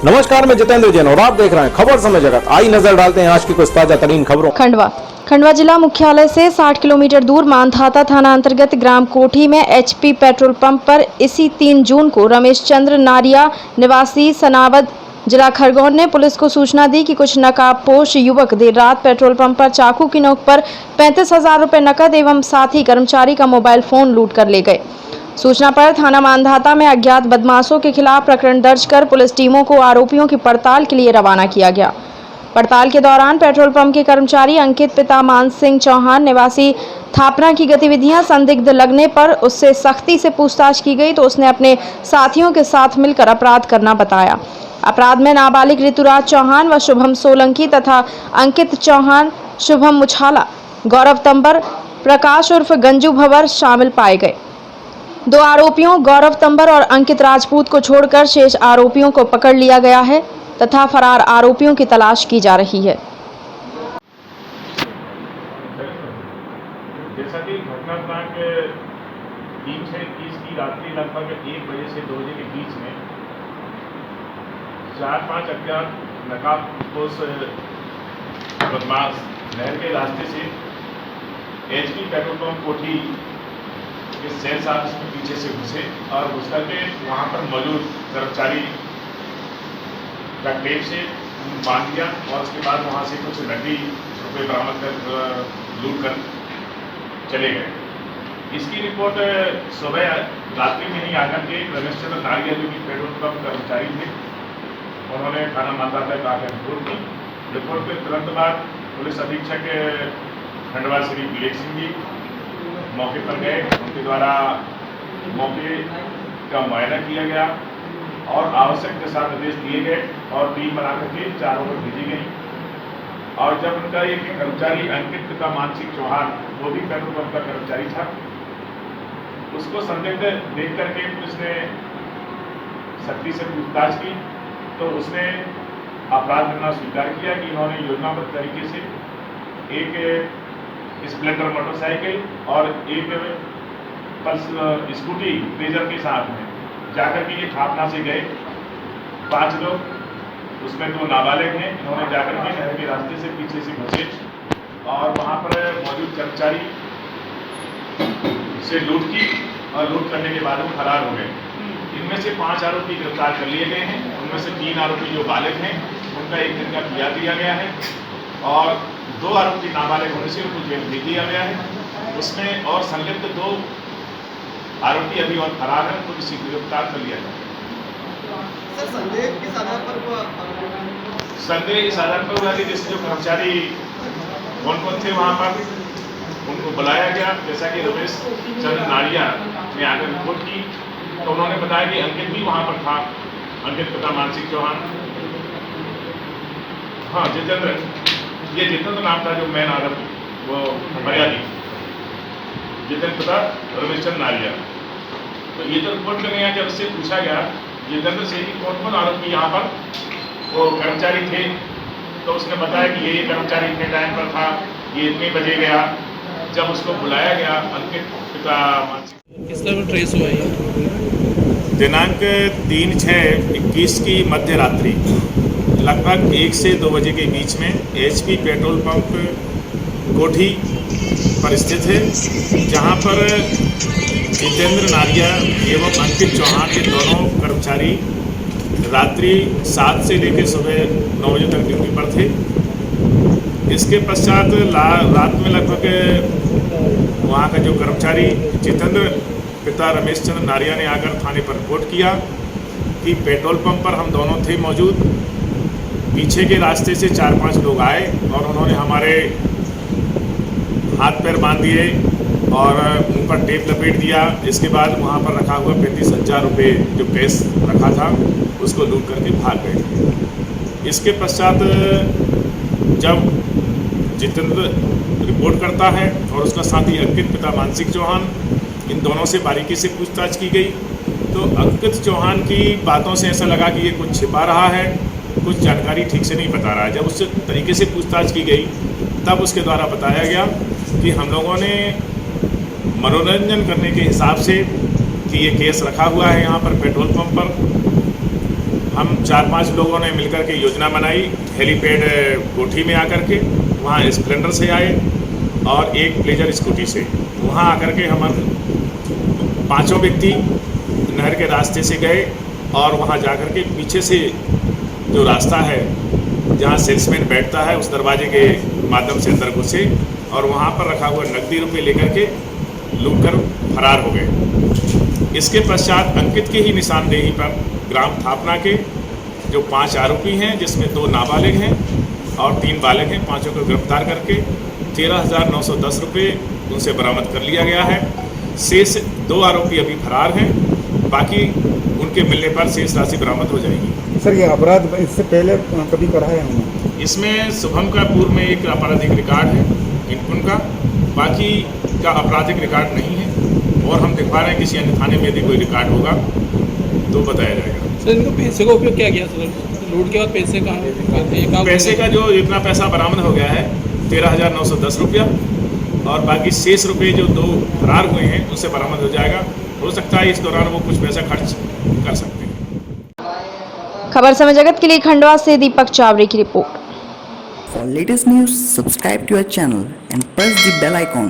नमस्कार, मैं जितेंद्र जैन और आप देख रहे हैं खबर समय जगत। आई नजर डालते हैं आज की कुछ ताजा तरीन खबरों। खंडवा जिला मुख्यालय से 60 किलोमीटर दूर मानधाता थाना अंतर्गत ग्राम कोठी में एचपी पेट्रोल पंप पर इसी 3 जून को रमेश चंद्र नारिया निवासी सनावद जिला खरगोन ने पुलिस को सूचना दी कि कुछ नकाबपोश युवक देर रात पेट्रोल पंप पर चाकू की नोक पर 35,000 रुपए नकद एवं साथी कर्मचारी का मोबाइल फोन लूट कर ले गए। सूचना पर थाना मानधाता में अज्ञात बदमाशों के खिलाफ प्रकरण दर्ज कर पुलिस टीमों को आरोपियों की पड़ताल के लिए रवाना किया गया। पड़ताल के दौरान पेट्रोल पंप के कर्मचारी अंकित पिता मान सिंह चौहान निवासी थापना की गतिविधियां संदिग्ध लगने पर उससे सख्ती से पूछताछ की गई तो उसने अपने साथियों के साथ मिलकर अपराध करना बताया। अपराध में नाबालिग ऋतुराज चौहान व शुभम सोलंकी तथा अंकित चौहान, शुभम मुछाला, गौरव तंबर, प्रकाश उर्फ गंजू भवर शामिल पाए गए। 2 आरोपियों गौरव तंबर और अंकित राजपूत को छोड़कर शेष आरोपियों को पकड़ लिया गया है तथा फरार आरोपियों की तलाश की जा रही है। जैसा कि घटना दिनांक 3/6/21 की रात्रि लगभग 1 बजे से 2 बजे के बीच में 4-5 अज्ञात नकाबपोश बदमाश नहर के रास्ते से एचपी पेट्रोल पंप कोठी के सेल्स ऑफिस के पीछे से घुसे और घुस करके वहाँ पर मौजूद कर्मचारी का टेप से बांध दिया और उसके बाद वहाँ से कुछ नकदी रुपये बरामद कर लूट कर चले गए। इसकी रिपोर्ट सुबह रात्रि में ही आकर के रमेश चंद्र नारिया जो कि पेट्रोल पंप कर्मचारी थे, उन्होंने थाना मानधाता को आकर रिपोर्ट की। रिपोर्ट के तुरंत बाद पुलिस अधीक्षक खंडवा श्री विवेक सिंह जी मौके पर गए। उनके द्वारा मौके का मुआयना किया गया और आवश्यक दिशा निर्देश दिए गए और टीम बनाकर के चारों ओर भेजी गई। और जब उनका एक कर्मचारी अंकित का मानसिक चौहान, वो भी पेट्रोल पंप का कर्मचारी था, उसको संदिग्ध देख करके पुलिस ने सख्ती से पूछताछ की तो उसने अपराध करना स्वीकार किया कि इन्होंने योजनाबद्ध तरीके से एक स्प्लेंडर मोटरसाइकिल और एक पल्स स्कूटी प्लेजर के साथ में जाकर के ये थापना से गए। 5 लोग, उसमें 2 नाबालिग हैं, इन्होंने जाकर के नहर के रास्ते से पीछे से घुसे और वहाँ पर मौजूद कर्मचारी से लूट की और लूट करने के बाद वो फरार हो गए। इनमें से 5 आरोपी गिरफ्तार कर लिए गए हैं। उनमें से 3 आरोपी जो बालिग हैं उनका 1 दिन का किया दिया गया है और 2 आरोपी नाबालिग होने से उनको जेल भेज दिया गया है। उसमें और संलिप्त 2 आरोपी अभी और फरार हैं, उनको किसी गिरफ्तार कर लिया जाए। संदेह इस आधार पर हुआ कि जैसे जो कर्मचारी कौन थे वहाँ पर उनको बुलाया गया। जैसा कि रमेश चंद्र नारिया ने आकर रिपोर्ट की तो उन्होंने बताया कि अंकित भी वहाँ पर था, अंकित पिता मानसिक चौहान, हाँ जितेंद्र, ये जितेंद्र नाम था जो मेन आरोपी, वो मर्यादी जितेंद्र पिता रमेश चंद्र नारिया। तो ये तो रिपोर्ट करने आया, जब उससे पूछा गया जितेंद्र से कि कौन आरोपी यहाँ पर वो कर्मचारी थे, तो उसने बताया कि ये कर्मचारी इतने टाइम पर था, ये इतने बजे गया। जब उसको बुलाया गया अंकित पिता मानसिक, किस तरह ट्रेस हुआ है? दिनांक 3/6/21 की मध्य रात्रि लगभग 1 से 2 बजे के बीच में एचपी पेट्रोल पंप कोठी पर स्थित है, जहां पर जितेंद्र नारिया एवं अंकित चौहान के दोनों कर्मचारी रात्रि 7 से लेकर सुबह 9 बजे तक ड्यूटी पर थे। इसके पश्चात रात में लगभग वहाँ का जो कर्मचारी जितेंद्र पिता रमेश चंद्र नारिया ने आकर थाने पर रिपोर्ट किया कि पेट्रोल पंप पर हम दोनों थे मौजूद। पीछे के रास्ते से 4-5 लोग आए और उन्होंने हमारे हाथ पैर बांध दिए और मुंह पर टेप लपेट दिया। इसके बाद वहाँ पर रखा हुआ 35,000 रुपये जो कैश रखा था उसको लूट करके भाग गए। इसके पश्चात जब जितेंद्र रिपोर्ट करता है और उसका साथी अंकित पिता मानसिक चौहान, इन दोनों से बारीकी से पूछताछ की गई तो अंकित चौहान की बातों से ऐसा लगा कि ये कुछ छिपा रहा है, कुछ जानकारी ठीक से नहीं बता रहा है। जब उससे तरीके से पूछताछ की गई तब उसके द्वारा बताया गया कि हम लोगों ने मनोरंजन करने के हिसाब से कि ये केस रखा हुआ है यहाँ पर पेट्रोल पंप पर, हम 4-5 लोगों ने मिलकर के योजना बनाई, हेलीपैड कोठी में आकर के, वहाँ स्प्लेंडर से आए और एक प्लेजर स्कूटी से। वहाँ आकर के हम 5 व्यक्ति नहर के रास्ते से गए और वहाँ जाकर के पीछे से जो रास्ता है जहाँ सेल्समैन बैठता है उस दरवाजे के माध्यम से अंदर घुसे और वहाँ पर रखा हुआ नकदी रुपये लेकर के लूट कर फरार हो गए। इसके पश्चात अंकित की ही निशानदेही पर ग्राम थापना के जो 5 आरोपी हैं, जिसमें 2 नाबालिग हैं और 3 बालक हैं, 5 को गिरफ्तार करके 13,910 रुपये उनसे बरामद कर लिया गया है। शेष 2 आरोपी अभी फरार हैं, बाकी उनके मिलने पर शेष राशि बरामद हो जाएगी। सर, ये अपराध इससे पहले कभी करा है हमने? इसमें शुभम का पूर्व में एक आपराधिक रिकॉर्ड है इनका, बाकी का आपराधिक रिकॉर्ड नहीं है और हम दिखा रहे हैं किसी अन्य थाने में यदि कोई रिकॉर्ड होगा तो बताया जाएगा। सर, इनको पैसे का उपयोग क्या किया सर? लूट के बाद पैसे कहाँ? पैसे का जो इतना पैसा बरामद हो गया है 13,910 रुपया और बाकी शेष रुपये जो 2 फरार हुए हैं उससे बरामद हो जाएगा। हो सकता है इस दौरान वो कुछ पैसा खर्च कर सकते हैं। खबर समय जगत के लिए खंडवा से दीपक चावरे की report. For latest news, subscribe to our channel and press the bell icon.